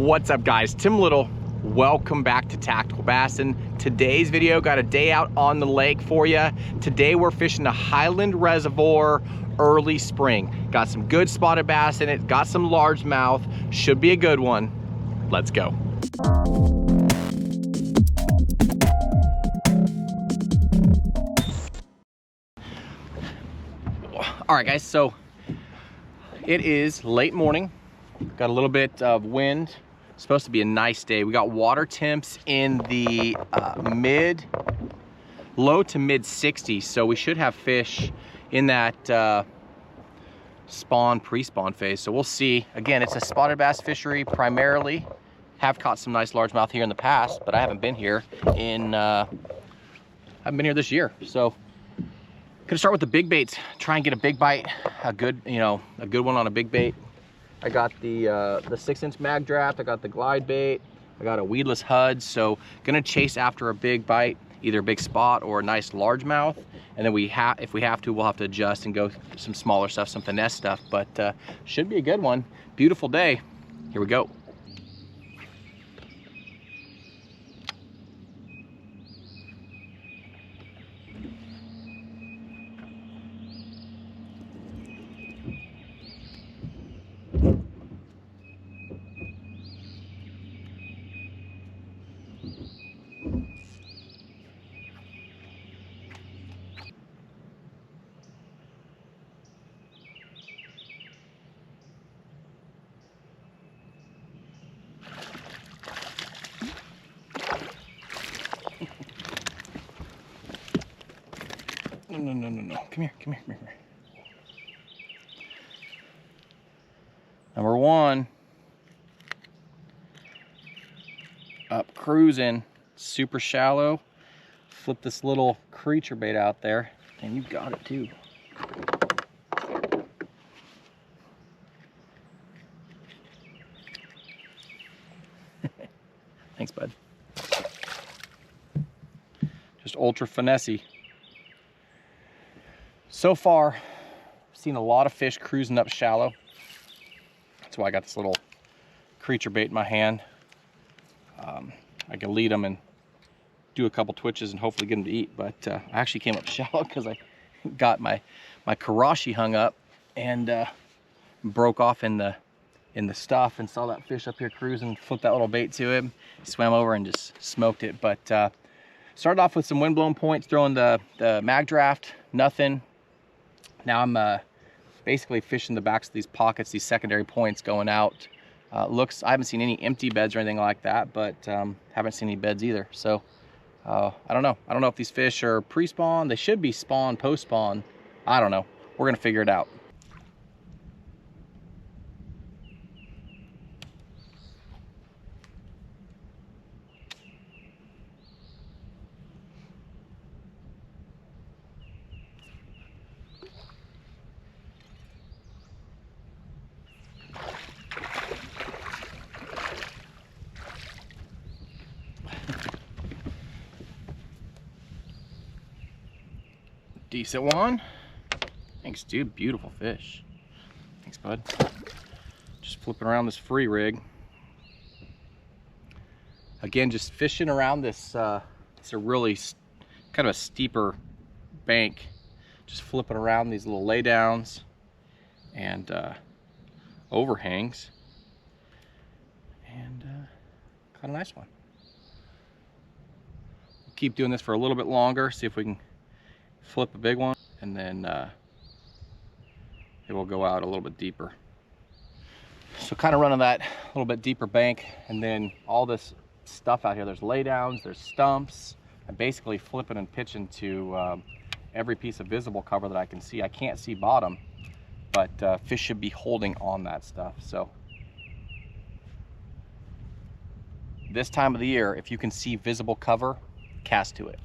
What's up, guys? Tim Little. Welcome back to Tactical Bassin. Today's video got a day out on the lake for you. Today we're fishing the Highland Reservoir early spring. Got some good spotted bass in it, got some largemouth. Should be a good one. Let's go. All right, guys, so it is late morning. Got a little bit of wind. It's supposed to be a nice day. We got water temps in the low to mid 60s, so we should have fish in that pre-spawn phase. So we'll see. Again, it's a spotted bass fishery primarily. Have caught some nice largemouth here in the past, but I haven't been here this year. So gonna start with the big baits. Try and get a big bite, a good one on a big bait. I got the 6-inch Magdraft, I got the glide bait, I got a weedless Hud. So gonna chase after a big bite, either a big spot or a nice largemouth. And then if we have to, we'll have to adjust and go some smaller stuff, some finesse stuff, but should be a good one. Beautiful day. Here we go. No. Come here. Number one. Up cruising, super shallow. Flip this little creature bait out there, and you got it too. Thanks, bud. Just ultra finessey. So far, I've seen a lot of fish cruising up shallow. That's why I got this little creature bait in my hand. I can lead them and do a couple twitches and hopefully get them to eat. But I actually came up shallow because I got my Karashi hung up and broke off in the stuff, and saw that fish up here cruising. Flipped that little bait to him. He swam over and just smoked it. But started off with some windblown points, throwing the Magdraft, nothing. Now I'm basically fishing the backs of these pockets, these secondary points going out. I haven't seen any empty beds or anything like that, but haven't seen any beds either. So I don't know. I don't know if these fish are pre-spawn. They should be spawn, post-spawn. I don't know. We're gonna figure it out. Decent one. Thanks, dude. Beautiful fish. Thanks, bud. Just flipping around this free rig. Again, just fishing around this, it's a really kind of a steeper bank. Just flipping around these little laydowns and overhangs. And caught a nice one. We'll keep doing this for a little bit longer, see if we can flip a big one, and then it will go out a little bit deeper. So kind of running that a little bit deeper bank, and then all this stuff out here, there's laydowns, there's stumps. I'm basically flipping and pitching to every piece of visible cover that I can see. I can't see bottom, but fish should be holding on that stuff. So this time of the year, if you can see visible cover, cast to it.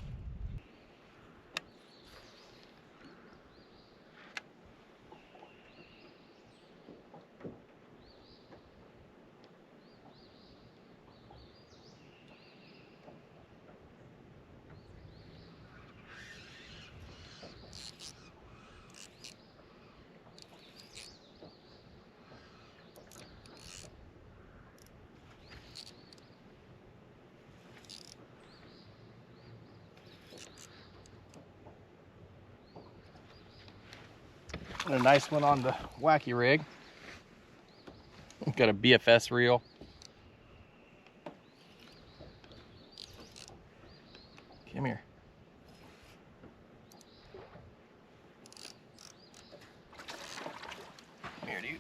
And a nice one on the wacky rig. Got a BFS reel. Come here. Come here, dude.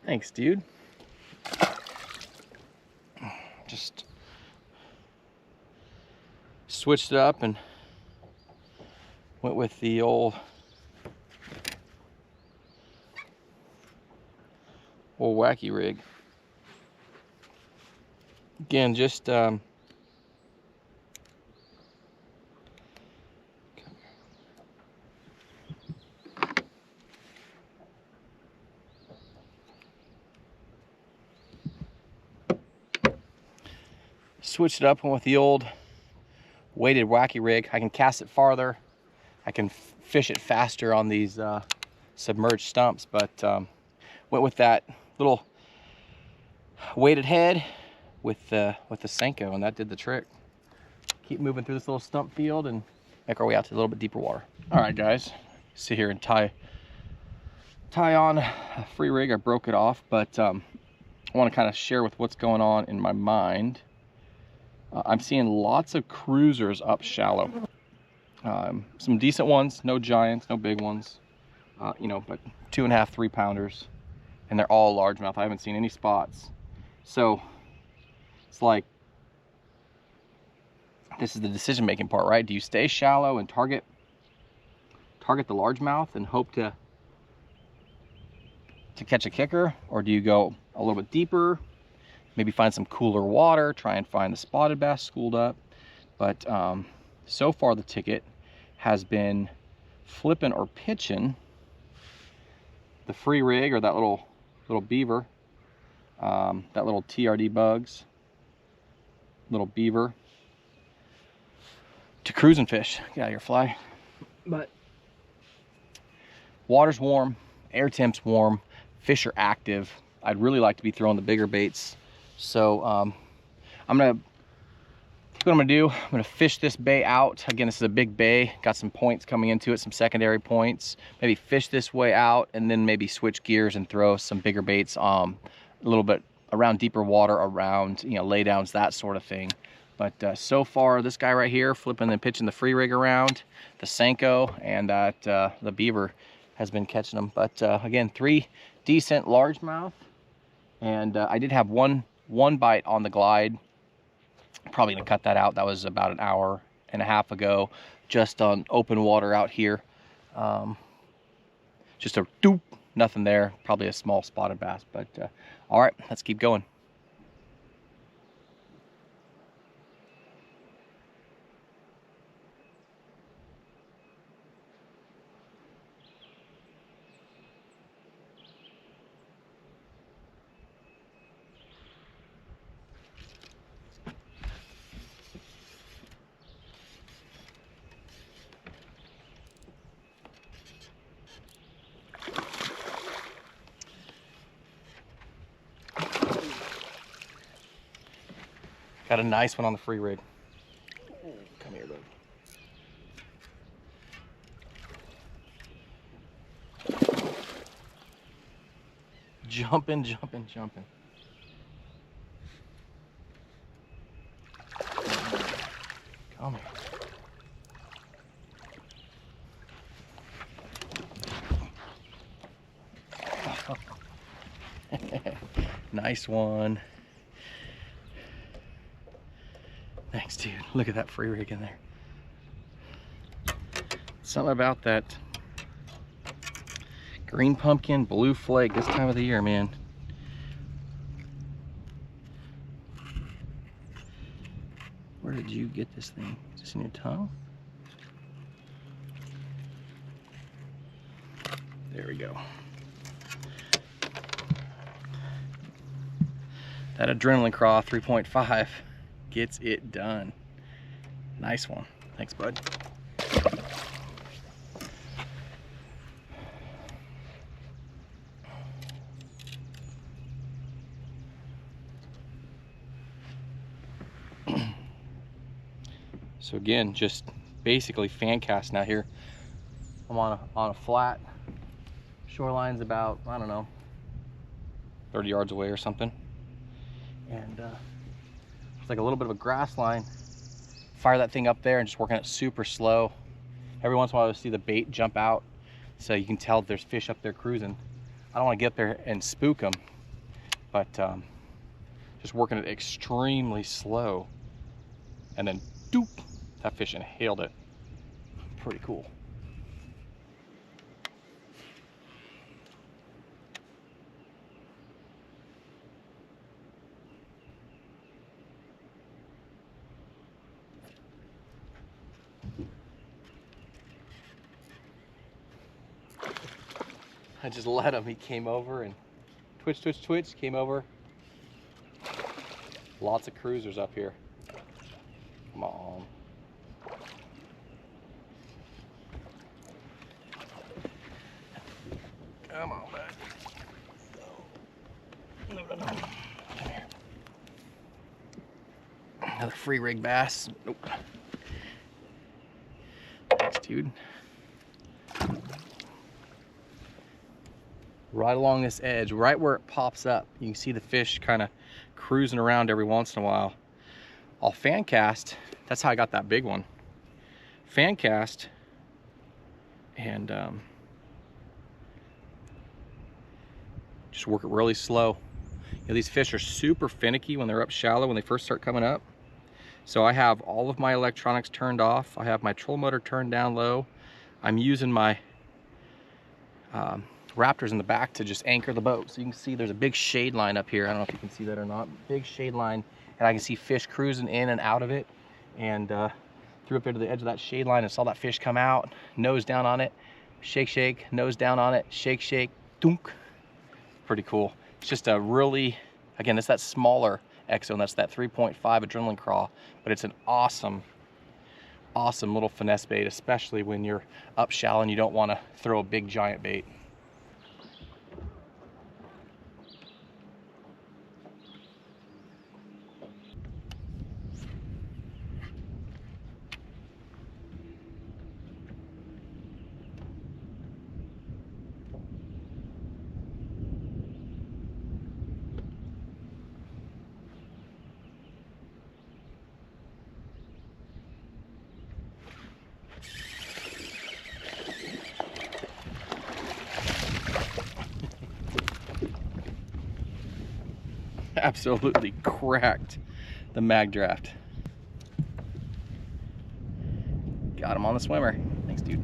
Thanks, dude. Just switched it up and went with the old wacky rig. Again, just switched it up, went with the old weighted wacky rig. I can cast it farther. I can fish it faster on these submerged stumps, but went with that little weighted head with the Senko, and that did the trick. Keep moving through this little stump field and make our way out to a little bit deeper water. All right, guys, sit here and tie on a free rig. I broke it off, but I want to kind of share with what's going on in my mind. I'm seeing lots of cruisers up shallow. Some decent ones, no giants, no big ones, you know, but 2.5, 3 pounders, and they're all largemouth. I haven't seen any spots. So it's like, this is the decision-making part, right? Do you stay shallow and target the largemouth and hope to catch a kicker, or do you go a little bit deeper, maybe find some cooler water, try and find the spotted bass schooled up? But so far the ticket has been flipping or pitching the free rig, or that little beaver, that little TRD bugs, little beaver, to cruising fish. Get out of here, fly. But water's warm, air temp's warm, fish are active. I'd really like to be throwing the bigger baits. So what I'm gonna do, I'm gonna fish this bay out. Again, this is a big bay, got some points coming into it, some secondary points. Maybe fish this way out and then maybe switch gears and throw some bigger baits a little bit around deeper water, around, you know, laydowns, that sort of thing. But so far, this guy right here, flipping and pitching the free rig around, the Senko, and that the beaver has been catching them. But again, 3 decent largemouth, and I did have one bite on the glide. Probably gonna cut that out. That was about an hour and a half ago, just on open water out here. Just a doop, nothing there. Probably a small spotted bass. But all right, let's keep going. Got a nice one on the free rig. Come here, bud. Jumping, jumping, jumping. Come here. Nice one. Thanks, dude. Look at that free rig in there. Something about that green pumpkin, blue flake this time of the year, man. Where did you get this thing? Is this in your tongue? There we go. That adrenaline craw 3.5 gets it done. Nice one. Thanks, bud. So again, just basically fan casting out here. I'm on a flat. Shoreline's about, I don't know, 30 yards away or something. And it's like a little bit of a grass line. Fire that thing up there and just working it super slow. Every once in a while, you'll see the bait jump out, so you can tell there's fish up there cruising. I don't want to get there and spook them, but just working it extremely slow, and then doop, that fish inhaled it. Pretty cool. I just let him. He came over and twitch, twitch, twitch, came over. Lots of cruisers up here. Come on. Come on, bud. No, no, no. Come here. Another free rig bass. Nope. Thanks, dude. Right along this edge, right where it pops up, you can see the fish kind of cruising around every once in a while. I'll fan cast. That's how I got that big one. Fan cast, and just work it really slow. You know, these fish are super finicky when they're up shallow, when they first start coming up. So I have all of my electronics turned off. I have my trolling motor turned down low. I'm using my Raptors in the back to just anchor the boat. So you can see there's a big shade line up here. I don't know if you can see that or not. Big shade line, and I can see fish cruising in and out of it. And threw up there to the edge of that shade line and saw that fish come out, nose down on it, shake, shake, nose down on it, shake, shake, dunk. Pretty cool. It's just a really, again, it's that smaller Exo, and that's that 3.5 adrenaline craw, but it's an awesome little finesse bait, especially when you're up shallow and you don't want to throw a big giant bait. Absolutely cracked the Magdraft. Got him on the swimmer. Thanks, dude.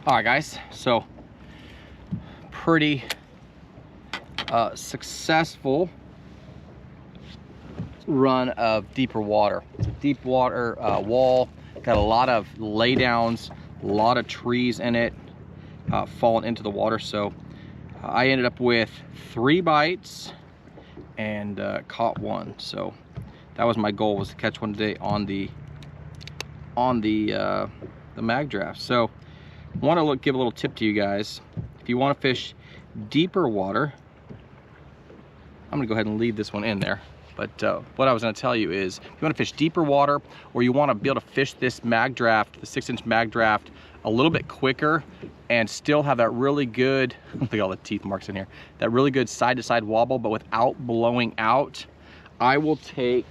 All right, guys, so pretty successful run of deeper water. It's a deep water wall. Got a lot of laydowns, a lot of trees in it, falling into the water. So I ended up with 3 bites and caught 1. So that was my goal, was to catch one today on the Magdraft. So I want to give a little tip to you guys. If you want to fish deeper water, I'm gonna go ahead and leave this one in there. But what I was going to tell you is, if you want to fish deeper water, or you want to be able to fish this Magdraft, the 6-inch Magdraft, a little bit quicker and still have that really good, look at all the teeth marks in here, that really good side-to-side wobble, but without blowing out, I will take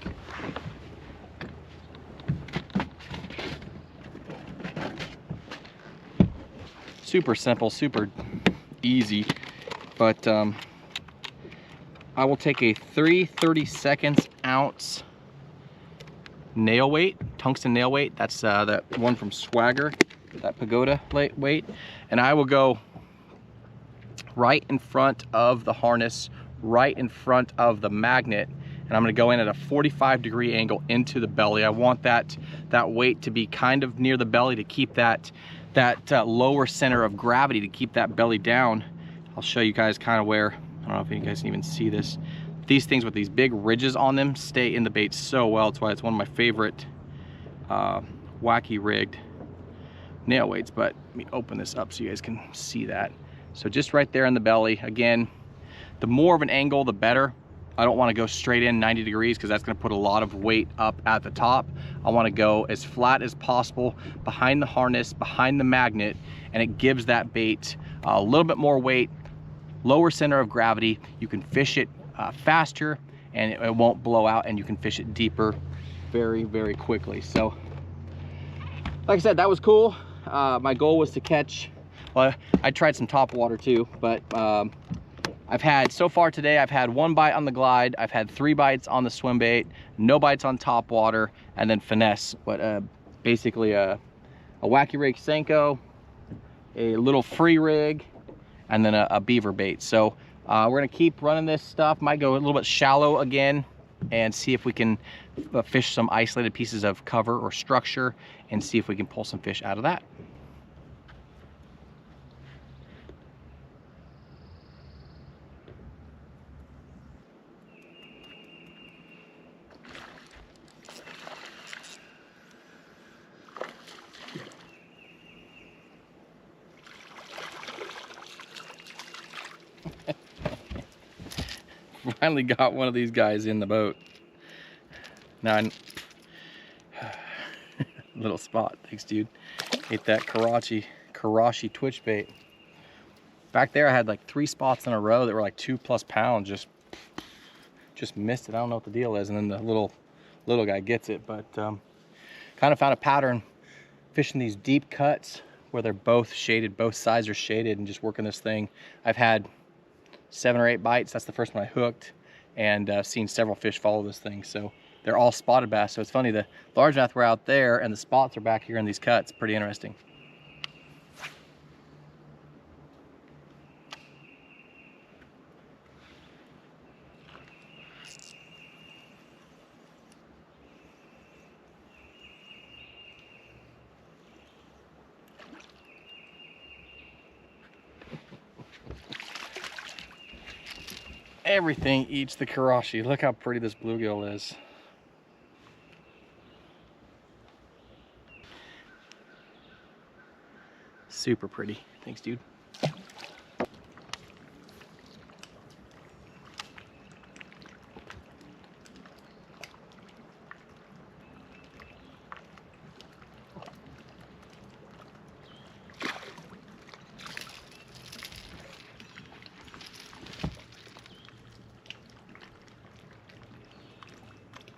super simple, super easy, but I will take a 3/32 ounce nail weight, tungsten nail weight. That's that one from Swagger, that pagoda weight. And I will go right in front of the harness, right in front of the magnet. And I'm gonna go in at a 45-degree angle into the belly. I want that weight to be kind of near the belly to keep that lower center of gravity, to keep that belly down. I'll show you guys kind of where, I don't know if you guys can even see this. These things with these big ridges on them stay in the bait so well. That's why it's one of my favorite wacky rigged nail weights. But let me open this up so you guys can see that. So just right there in the belly. Again, The more of an angle, the better. I don't want to go straight in 90 degrees because that's going to put a lot of weight up at the top. I want to go as flat as possible behind the harness, behind the magnet, and it gives that bait a little bit more weight, lower center of gravity. You can fish it faster and it won't blow out, and you can fish it deeper very, very quickly. So like I said, that was cool. My goal was to catch, well, I tried some top water too, but I've had, so far today, I've had 1 bite on the glide, I've had 3 bites on the swim bait, no bites on top water, and then finesse. But basically a wacky rig Senko, a little free rig, and then a beaver bait. So we're gonna keep running this stuff. Might go a little bit shallow again and see if we can fish some isolated pieces of cover or structure and see if we can pull some fish out of that. Finally got one of these guys in the boat. Now, little spot. Thanks, dude. Ate that Karashi twitch bait. Back there, I had like 3 spots in a row that were like 2+ pounds. Just missed it. I don't know what the deal is. And then the little guy gets it. But kind of found a pattern fishing these deep cuts where they're both shaded, both sides are shaded, and just working this thing. I've had 7 or 8 bites. That's the first one I hooked, and seen several fish follow this thing. So they're all spotted bass. So it's funny, the largemouth were out there and the spots are back here in these cuts. Pretty interesting. Everything eats the Karashi. Look how pretty this bluegill is. Super pretty. Thanks, dude.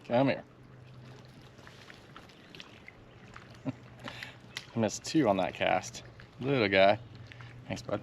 Come here. I missed 2 on that cast. Little guy. Thanks, bud.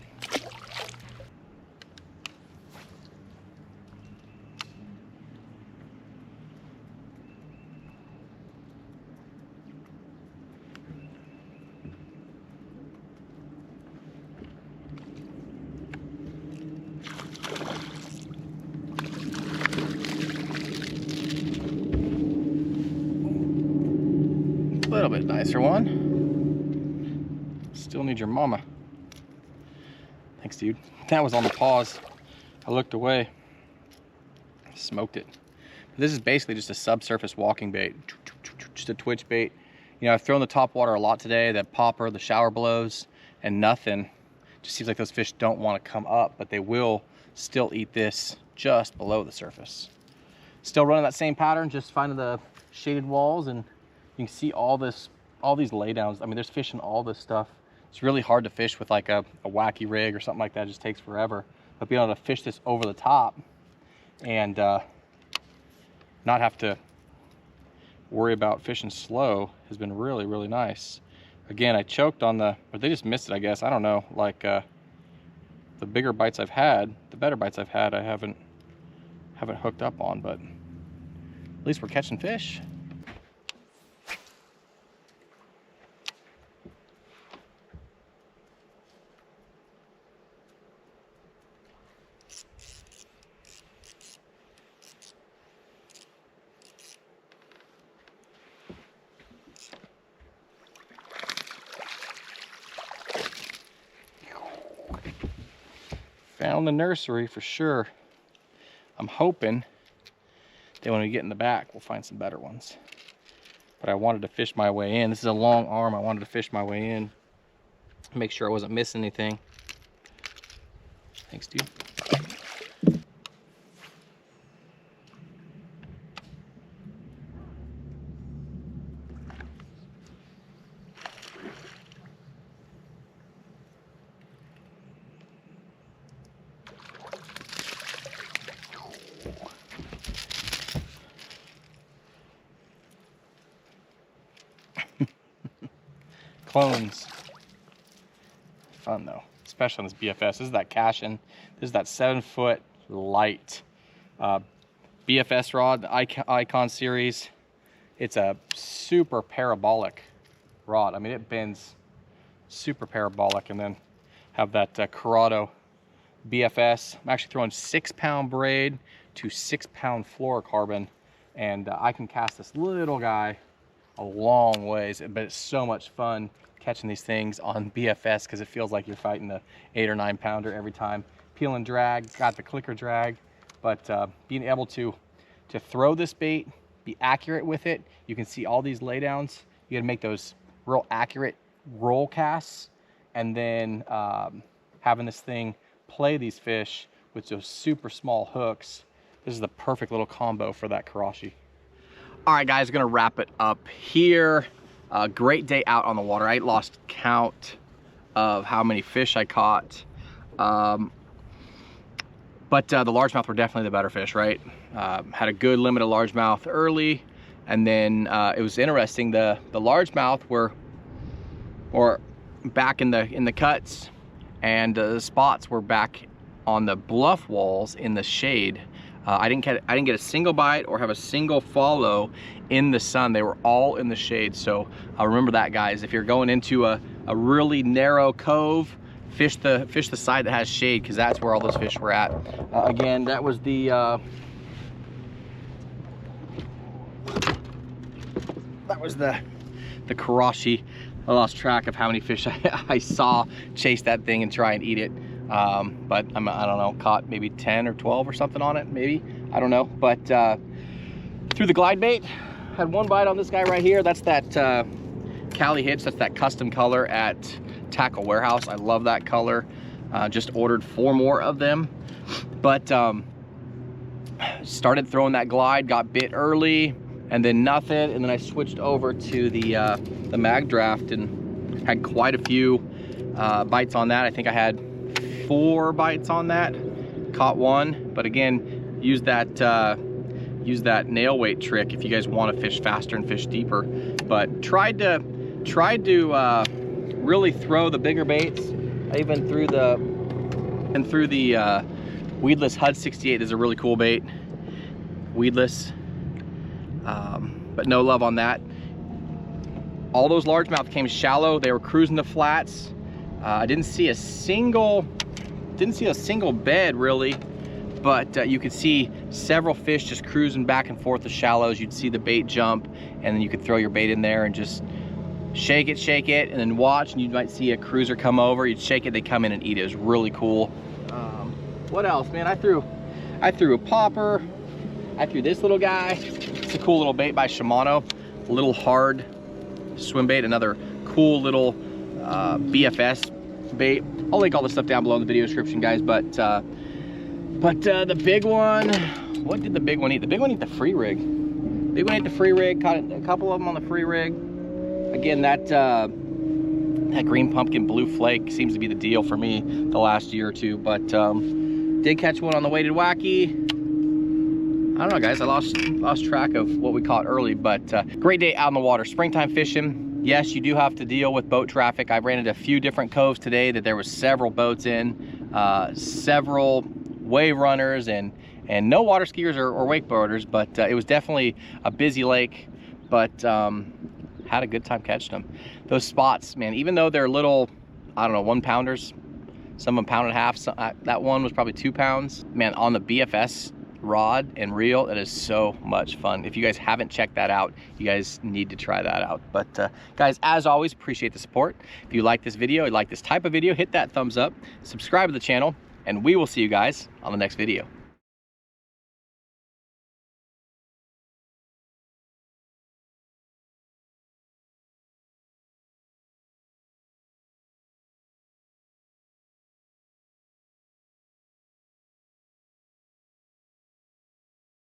A little bit nicer one. Still need your mama. Thanks, dude. That was on the pause. I looked away. Smoked it. This is basically just a subsurface walking bait. Just a twitch bait. You know, I've thrown the top water a lot today. The popper, the shower blows, and nothing. Just seems like those fish don't want to come up, but they will still eat this just below the surface. Still running that same pattern, just finding the shaded walls, and you can see all these laydowns. I mean, there's fish in all this stuff. It's really hard to fish with like a wacky rig or something like that. It just takes forever. But being able to fish this over the top and not have to worry about fishing slow has been really, really nice. Again, I choked on or they just missed it, I guess. I don't know. Like the bigger bites I've had, the better bites I've had, I haven't hooked up on, but at least we're catching fish. Found the nursery for sure. I'm hoping that when we get in the back, we'll find some better ones. But I wanted to fish my way in. This is a long arm. I wanted to fish my way in, make sure I wasn't missing anything. Thanks, dude. clones. Fun though, especially on this BFS. This is that Cashin. This is that 7-foot light BFS rod, the Icon series. It's a super parabolic rod. I mean, it bends super parabolic. And then have that Corrado BFS. I'm actually throwing 6-pound braid to 6-pound fluorocarbon, and I can cast this little guy a long ways, but it's so much fun catching these things on BFS because it feels like you're fighting the 8 or 9 pounder every time. Peel and drag, got the clicker drag, but being able to throw this bait, be accurate with it. You can see all these laydowns. You gotta make those real accurate roll casts, and then having this thing play these fish with those super small hooks. This is the perfect little combo for that Karashi. All right, guys, gonna wrap it up here. Great day out on the water. I lost count of how many fish I caught. But the largemouth were definitely the better fish, right? Had a good limit of largemouth early, and then it was interesting. The largemouth were back in the cuts, and the spots were back on the bluff walls in the shade. I didn't get a single bite or have a single follow in the sun. They were all in the shade. So remember that, guys. If you're going into a really narrow cove, fish the side that has shade, because that's where all those fish were at. Again, that was the Karashi. I lost track of how many fish I saw chase that thing and try and eat it. But I don't know, caught maybe 10 or 12 or something on it, maybe, I don't know. But threw the glide bait, had one bite on this guy right here. That's that Cali Hitch. That's that custom color at Tackle Warehouse. I love that color. Just ordered 4 more of them. But started throwing that glide, got bit early, and then nothing. And then I switched over to the Magdraft and had quite a few bites on that. I think I had 4 bites on that, caught 1, but again, use that nail weight trick if you guys want to fish faster and fish deeper. But tried to really throw the bigger baits. I even threw the weedless HUD 68 is a really cool bait, weedless, but no love on that. All those largemouth came shallow. They were cruising the flats. I didn't see a single bed really, but you could see several fish just cruising back and forth the shallows. You'd see the bait jump, and then you could throw your bait in there and just shake it, and then watch, and you might see a cruiser come over. You'd shake it, they come in and eat it. It was really cool. What else, man? I threw a popper. I threw this little guy. It's a cool little bait by Shimano, a little hard swim bait. Another cool little BFS bait. I'll link all the stuff down below in the video description, guys. But the big one, what did the big one eat? The big one ate the free rig. Big one ate the free rig. Caught a couple of them on the free rig. Again, that green pumpkin blue flake seems to be the deal for me the last year or two. But did catch one on the weighted wacky. I don't know, guys. I lost track of what we caught early, but great day out in the water. Springtime fishing. Yes, you do have to deal with boat traffic. I've ran into a few different coves today that there was several boats in, several wave runners, and no water skiers or wakeboarders, but it was definitely a busy lake, but had a good time catching them. Those spots, man, even though they're little, I don't know, 1 pounders, some of them 1.5 pounds, that one was probably 2 pounds. Man, on the BFS rod and reel, it is so much fun. If you guys haven't checked that out, you guys need to try that out. But guys, as always, appreciate the support. If you like this video, you like this type of video, hit that thumbs up, subscribe to the channel, and we will see you guys on the next video.